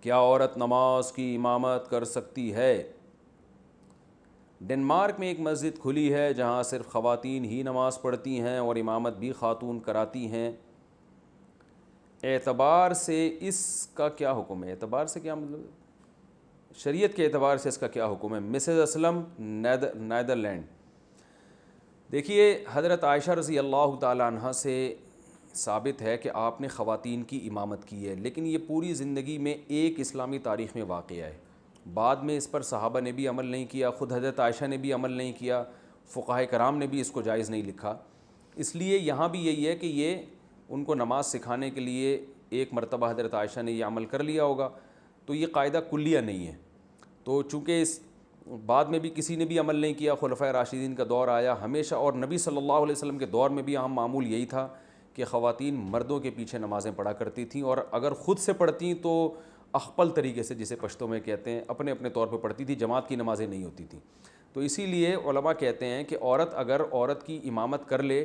کیا عورت نماز کی امامت کر سکتی ہے؟ ڈنمارک میں ایک مسجد کھلی ہے جہاں صرف خواتین ہی نماز پڑھتی ہیں اور امامت بھی خاتون کراتی ہیں۔ اعتبار سے اس کا کیا حکم ہے؟ اعتبار سے کیا مطلب؟ شریعت کے اعتبار سے اس کا کیا حکم ہے؟ Mrs Aslam, Netherland. دیکھیے، حضرت عائشہ رضی اللہ تعالیٰ عنہ سے ثابت ہے کہ آپ نے خواتین کی امامت کی ہے، لیکن یہ پوری زندگی میں ایک اسلامی تاریخ میں واقعہ ہے۔ بعد میں اس پر صحابہ نے بھی عمل نہیں کیا، خود حضرت عائشہ نے بھی عمل نہیں کیا، فقہاء کرام نے بھی اس کو جائز نہیں لکھا۔ اس لیے یہاں بھی یہی ہے کہ یہ ان کو نماز سکھانے کے لیے ایک مرتبہ حضرت عائشہ نے یہ عمل کر لیا ہوگا، تو یہ قاعدہ کلیہ نہیں ہے۔ تو چونکہ اس بعد میں بھی کسی نے بھی عمل نہیں کیا، خلفائے راشدین کا دور آیا ہمیشہ، اور نبی صلی اللہ علیہ وسلم کے دور میں بھی عام معمول یہی تھا کہ خواتین مردوں کے پیچھے نمازیں پڑھا کرتی تھیں، اور اگر خود سے پڑھتیں تو اخپل طریقے سے، جسے پشتو میں کہتے ہیں، اپنے اپنے طور پہ پڑھتی تھی، جماعت کی نمازیں نہیں ہوتی تھیں۔ تو اسی لیے علماء کہتے ہیں کہ اگر عورت کی امامت کر لے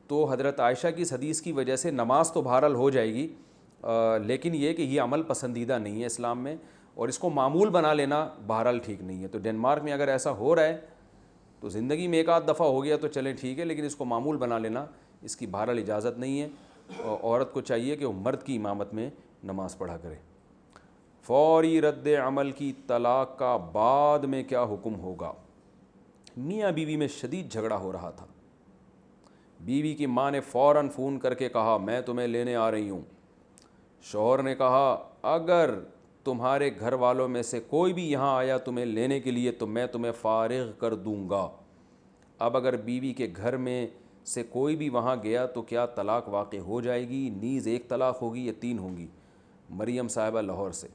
تو حضرت عائشہ کی اس حدیث کی وجہ سے نماز تو بہرحال ہو جائے گی، لیکن یہ کہ یہ عمل پسندیدہ نہیں ہے اسلام میں، اور اس کو معمول بنا لینا بہرحال ٹھیک نہیں ہے۔ تو ڈنمارک میں اگر ایسا ہو رہا ہے تو زندگی میں ایک آدھ دفعہ ہو گیا تو چلیں ٹھیک ہے، لیکن اس کو معمول بنا لینا اس کی بہرحال اجازت نہیں ہے، اور عورت کو چاہیے کہ وہ مرد کی امامت میں نماز پڑھا کرے۔ فوری رد عمل کی طلاق کا بعد میں کیا حکم ہوگا؟ میاں بیوی میں شدید جھگڑا ہو رہا تھا، بیوی کی ماں نے فوراً فون کر کے کہا میں تمہیں لینے آ رہی ہوں۔ شوہر نے کہا اگر تمہارے گھر والوں میں سے کوئی بھی یہاں آیا تمہیں لینے کے لیے تو میں تمہیں فارغ کر دوں گا۔ اب اگر بیوی کے گھر میں سے کوئی بھی وہاں گیا تو کیا طلاق واقع ہو جائے گی؟ نیز ایک طلاق ہوگی یا تین ہوں گی؟ مریم صاحبہ لاہور سے۔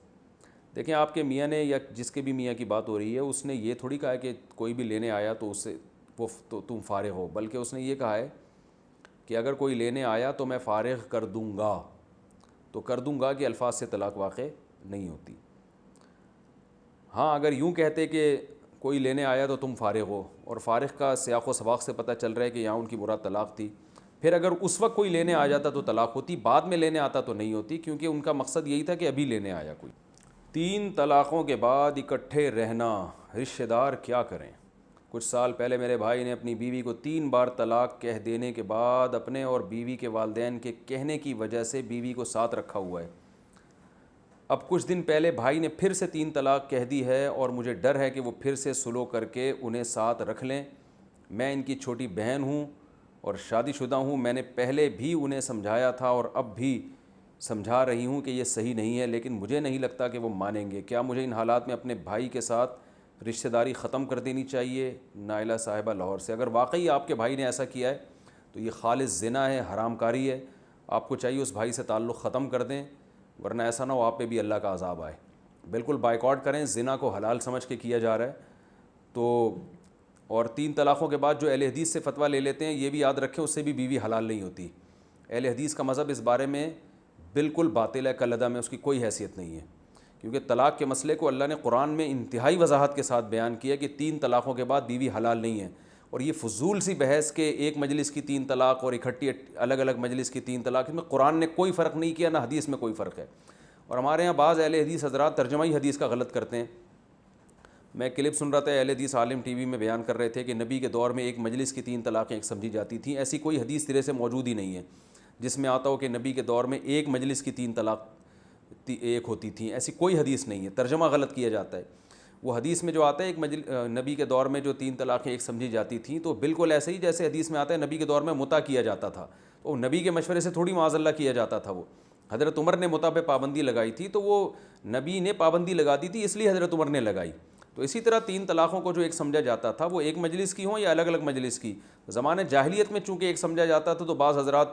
دیکھیں، آپ کے میاں نے یا جس کے بھی میاں کی بات ہو رہی ہے اس نے یہ تھوڑی کہا ہے کہ کوئی بھی لینے آیا تو اس سے تو تم فارغ ہو، بلکہ اس نے یہ کہا ہے کہ اگر کوئی لینے آیا تو میں فارغ کر دوں گا۔ تو کر دوں گا کہ الفاظ سے طلاق واقع نہیں ہوتی۔ ہاں، اگر یوں کہتے کہ کوئی لینے آیا تو تم فارغ ہو، اور فارغ کا سیاق و سباق سے پتہ چل رہا ہے کہ یہاں ان کی مراد طلاق تھی، پھر اگر اس وقت کوئی لینے آ جاتا تو طلاق ہوتی، بعد میں لینے آتا تو نہیں ہوتی، کیونکہ ان کا مقصد یہی تھا کہ ابھی لینے آیا کوئی۔ 3 طلاقوں کے بعد اکٹھے رہنا، رشتہ دار کیا کریں؟ کچھ سال پہلے میرے بھائی نے اپنی بیوی کو 3 بار طلاق کہہ دینے کے بعد اپنے اور بیوی کے والدین کے کہنے کی وجہ سے بیوی کو ساتھ رکھا ہوا ہے۔ اب کچھ دن پہلے بھائی نے پھر سے 3 طلاق کہہ دی ہے، اور مجھے ڈر ہے کہ وہ پھر سے سلو کر کے انہیں ساتھ رکھ لیں۔ میں ان کی چھوٹی بہن ہوں اور شادی شدہ ہوں، میں نے پہلے بھی انہیں سمجھایا تھا اور اب بھی سمجھا رہی ہوں کہ یہ صحیح نہیں ہے، لیکن مجھے نہیں لگتا کہ وہ مانیں گے۔ کیا مجھے ان حالات میں اپنے بھائی کے ساتھ رشتہ داری ختم کر دینی چاہیے؟ نائلہ صاحبہ لاہور سے۔ اگر واقعی آپ کے بھائی نے ایسا کیا ہے تو یہ خالص زنا ہے، حرام کاری ہے، آپ کو چاہیے اس بھائی سے تعلق ختم کر دیں، ورنہ ایسا نہ ہو آپ پہ بھی اللہ کا عذاب آئے۔ بالکل بائیکاٹ کریں، زنا کو حلال سمجھ کے کیا جا رہا ہے تو۔ اور 3 طلاقوں کے بعد جو اہل حدیث سے فتویٰ لے لیتے ہیں، یہ بھی یاد رکھیں اس سے بھی بیوی حلال نہیں ہوتی۔ اہل حدیث کا مذہب اس بارے میں بالکل باطل ہے، کلعدہ میں اس کی کوئی حیثیت نہیں ہے، کیونکہ طلاق کے مسئلے کو اللہ نے قرآن میں انتہائی وضاحت کے ساتھ بیان کیا کہ 3 طلاقوں کے بعد بیوی حلال نہیں ہے۔ اور یہ فضول سی بحث کہ ایک مجلس کی 3 طلاق اور اکٹھی الگ الگ مجلس کی 3 طلاق، اس میں قرآن نے کوئی فرق نہیں کیا، نہ حدیث میں کوئی فرق ہے۔ اور ہمارے ہاں بعض اہل حدیث حضرات ترجمہ حدیث کا غلط کرتے ہیں۔ میں کلپ سن رہا تھا، اہل حدیث عالم ٹی وی میں بیان کر رہے تھے کہ نبی کے دور میں ایک مجلس کی 3 طلاقیں ایک سمجھی جاتی تھیں۔ ایسی کوئی حدیث سرے سے موجود ہی نہیں ہے جس میں آتا ہو کہ نبی کے دور میں ایک مجلس کی 3 طلاق ایک ہوتی تھیں، ایسی کوئی حدیث نہیں ہے، ترجمہ غلط کیا جاتا ہے۔ وہ حدیث میں جو آتا ہے نبی کے دور میں جو 3 طلاقیں ایک سمجھی جاتی تھیں، تو بالکل ایسے ہی جیسے حدیث میں آتا ہے نبی کے دور میں متع کیا جاتا تھا، تو نبی کے مشورے سے تھوڑی معاذ اللہ کیا جاتا تھا۔ وہ حضرت عمر نے متع پہ پابندی لگائی تھی تو وہ نبی نے پابندی لگا دی تھی، اس لیے حضرت عمر نے لگائی۔ تو اسی طرح 3 طلاقوں کو جو ایک سمجھا جاتا تھا وہ ایک مجلس کی ہوں یا الگ الگ مجلس کی، زمانہ جاہلیت میں چونکہ ایک سمجھا جاتا تھا تو بعض حضرات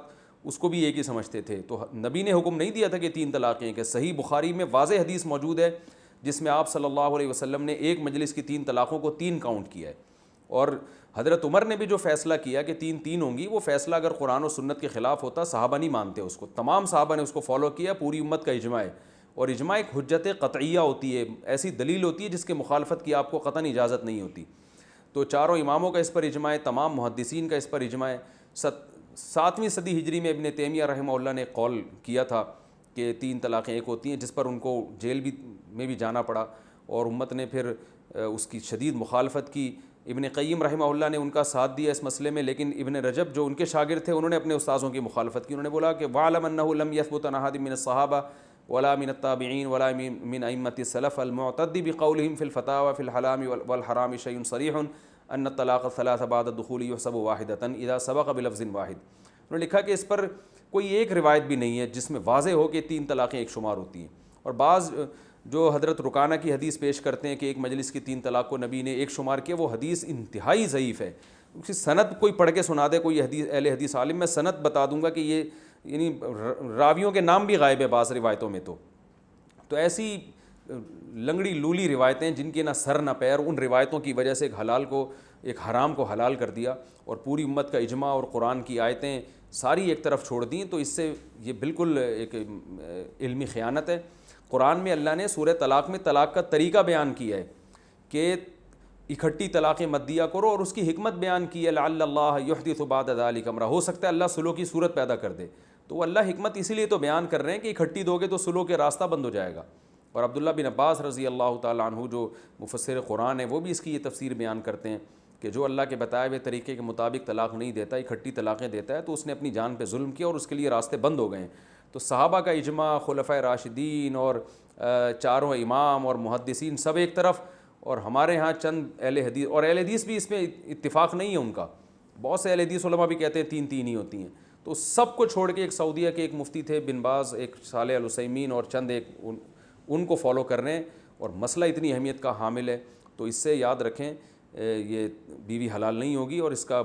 اس کو بھی ایک ہی سمجھتے تھے۔ تو نبی نے حکم نہیں دیا تھا کہ 3 طلاقیں، کہ صحیح بخاری میں واضح حدیث موجود ہے جس میں آپ صلی اللہ علیہ وسلم نے ایک مجلس کی 3 طلاقوں کو 3 کاؤنٹ کیا ہے۔ اور حضرت عمر نے بھی جو فیصلہ کیا کہ 3 ہوں گی، وہ فیصلہ اگر قرآن و سنت کے خلاف ہوتا صحابہ نہیں مانتے اس کو، تمام صحابہ نے اس کو فالو کیا، پوری امت کا اجماع ہے۔ اور اجماع ایک حجت قطعیہ ہوتی ہے، ایسی دلیل ہوتی ہے جس کے مخالفت کی آپ کو قطعاً اجازت نہیں ہوتی۔ تو چاروں اماموں کا اس پر اجماع ہے، تمام محدثین کا اس پر اجماع ہے۔ 7ویں صدی ہجری میں ابن تیمیہ رحمہ اللہ نے قول کیا تھا کہ 3 طلاقیں ایک ہوتی ہیں، جس پر ان کو جیل میں بھی جانا پڑا اور امت نے پھر اس کی شدید مخالفت کی۔ ابن قیم رحمہ اللہ نے ان کا ساتھ دیا اس مسئلے میں، لیکن ابن رجب جو ان کے شاگرد تھے انہوں نے اپنے استاذوں کی مخالفت کی۔ انہوں نے بولا کہ وَعْلَمْ أَنَّهُ لَمْ يَثْبُتْ عَنْ أَحَدٍ مِّنَ الصَّحَابَةِ وَلَا مِنَ التَّابِعِينَ وَلَا مِنْ أَئِمَّةِ السَّلَفِ الْمُعْتَدِّ بِقَوْلِهِمْ فِي الْفَتَاوَى فِي الْحَلَالِ وَالْحَرَامِ شَيْءٌ صَرِيحٌ أَنَّ الطَّلَاقَ الثَّلَاثَ بَعْدَ الدُّخُولِ يُحْسَبُ وَاحِدَةً إِذَا سَبَقَ بِلَفْظٍ وَاحِدٍ۔ انہوں نے لکھا کہ اس پر کوئی ایک روایت بھی نہیں ہے جس میں واضح ہو کہ 3 طلاقیں ایک شمار ہوتی ہیں، اور بعض جو حضرت رکانہ کی حدیث پیش کرتے ہیں کہ ایک مجلس کی 3 طلاق کو نبی نے ایک شمار کیا، وہ حدیث انتہائی ضعیف ہے۔ اس کی سند کوئی پڑھ کے سنا دے کوئی حدیث اہل حدیث عالم، میں سند بتا دوں گا کہ یہ یعنی راویوں کے نام بھی غائب ہے بعض روایتوں میں۔ تو ایسی لنگڑی لولی روایتیں جن کے نہ سر نہ پیر، ان روایتوں کی وجہ سے ایک حرام کو حلال کر دیا اور پوری امت کا اجماع اور قرآن کی آیتیں ساری ایک طرف چھوڑ دیں، تو اس سے یہ بالکل ایک علمی خیانت ہے۔ قرآن میں اللہ نے سورہ طلاق میں طلاق کا طریقہ بیان کیا ہے کہ اکٹھی طلاقیں مت دیا کرو، اور اس کی حکمت بیان کی ہے لعل اللہ یحدث بعد ذلک امرا، ہو سکتا ہے اللہ صلح کی صورت پیدا کر دے۔ تو وہ اللہ حکمت اسی لیے تو بیان کر رہے ہیں کہ اکٹھی دو گے تو صلح کے راستہ بند ہو جائے گا۔ اور عبداللہ بن عباس رضی اللہ تعالیٰ عنہ جو مفسر قرآن ہے وہ بھی اس کی یہ تفسیر بیان کرتے ہیں کہ جو اللہ کے بتائے ہوئے طریقے کے مطابق طلاق نہیں دیتا، اکٹھی طلاقیں دیتا ہے، تو اس نے اپنی جان پہ ظلم کیا اور اس کے لیے راستے بند ہو گئے ہیں۔ تو صحابہ کا اجماع، خلفائے راشدین اور چاروں امام اور محدثین سب ایک طرف، اور ہمارے ہاں چند اہل حدیث، اور اہل حدیث بھی اس میں اتفاق نہیں ہے ان کا، بہت سے اہل حدیث علماء بھی کہتے ہیں 3 ہی ہوتی ہیں۔ تو سب کو چھوڑ کے ایک سعودیہ کے ایک مفتی تھے بن باز، ایک صالح العثیمین اور چند ایک ان کو فالو کر رہے ہیں، اور مسئلہ اتنی اہمیت کا حامل ہے۔ تو اس سے یاد رکھیں یہ بیوی حلال نہیں ہوگی اور اس کا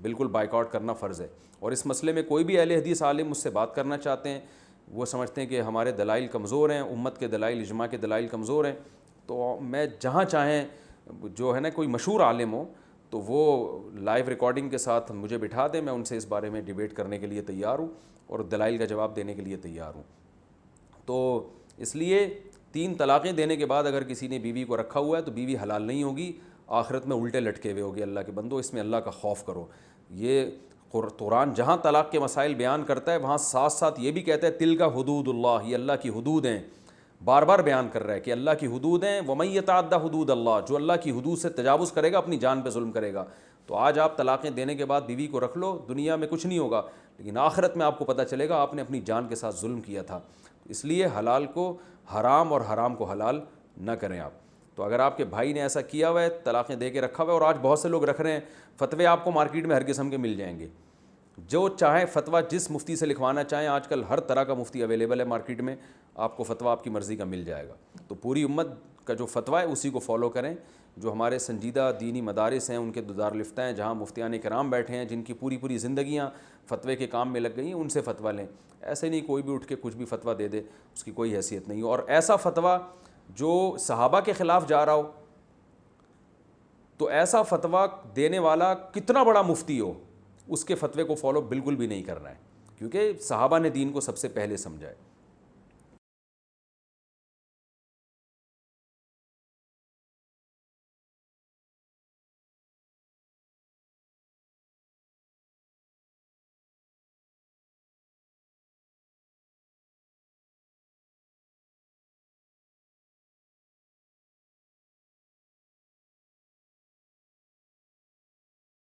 بالکل بائیکاٹ کرنا فرض ہے۔ اور اس مسئلے میں کوئی بھی اہل حدیث عالم مجھ سے بات کرنا چاہتے ہیں، وہ سمجھتے ہیں کہ ہمارے دلائل کمزور ہیں، امت کے دلائل، اجماع کے دلائل کمزور ہیں، تو میں جہاں چاہیں جو ہے نا کوئی مشہور عالم ہو تو وہ لائیو ریکارڈنگ کے ساتھ مجھے بٹھا دیں، میں ان سے اس بارے میں ڈیبیٹ کرنے کے لیے تیار ہوں اور دلائل کا جواب دینے کے لیے تیار ہوں۔ تو اس لیے 3 طلاقیں دینے کے بعد اگر کسی نے بیوی کو رکھا ہوا ہے تو بیوی حلال نہیں ہوگی، آخرت میں الٹے لٹکے ہوئے ہوگی۔ اللہ کے بندو، اس میں اللہ کا خوف کرو۔ یہ قرآن جہاں طلاق کے مسائل بیان کرتا ہے وہاں ساتھ ساتھ یہ بھی کہتا ہے تلک حدود اللہ، یہ اللہ کی حدود ہیں، بار بار بیان کر رہا ہے کہ اللہ کی حدود ہیں۔ وَمَن يَتَعَدَّ حُدُودَ اللَّهِ، جو اللہ کی حدود سے تجاوز کرے گا اپنی جان پہ ظلم کرے گا۔ تو آج آپ طلاقیں دینے کے بعد بیوی کو رکھ لو، دنیا میں کچھ نہیں ہوگا، لیکن آخرت میں آپ کو پتہ چلے گا آپ نے اپنی جان کے ساتھ ظلم کیا تھا۔ اس لیے حلال کو حرام اور حرام کو حلال نہ کریں آپ۔ تو اگر آپ کے بھائی نے ایسا کیا ہوا ہے، طلاقیں دے کے رکھا ہوا ہے، اور آج بہت سے لوگ رکھ رہے ہیں، فتوے آپ کو مارکیٹ میں ہر قسم کے مل جائیں گے، جو چاہیں فتویٰ جس مفتی سے لکھوانا چاہیں، آج کل ہر طرح کا مفتی اویلیبل ہے مارکیٹ میں، آپ کو فتویٰ آپ کی مرضی کا مل جائے گا۔ تو پوری امت کا جو فتویٰ ہے اسی کو فالو کریں۔ جو ہمارے سنجیدہ دینی مدارس ہیں، ان کے دارالفتہ ہیں جہاں مفتیان کرام بیٹھے ہیں، جن کی پوری زندگیاں فتوے کے کام میں لگ گئی ہیں، ان سے فتویٰ لیں۔ ایسے نہیں کوئی بھی اٹھ کے کچھ بھی فتویٰ دے دے، اس کی کوئی حیثیت نہیں ہو۔ اور ایسا فتویٰ جو صحابہ کے خلاف جا رہا ہو، تو ایسا فتویٰ دینے والا کتنا بڑا مفتی ہو، اس کے فتوے کو فالو بالکل بھی نہیں کرنا ہے، کیونکہ صحابہ نے دین کو سب سے پہلے سمجھا ہے۔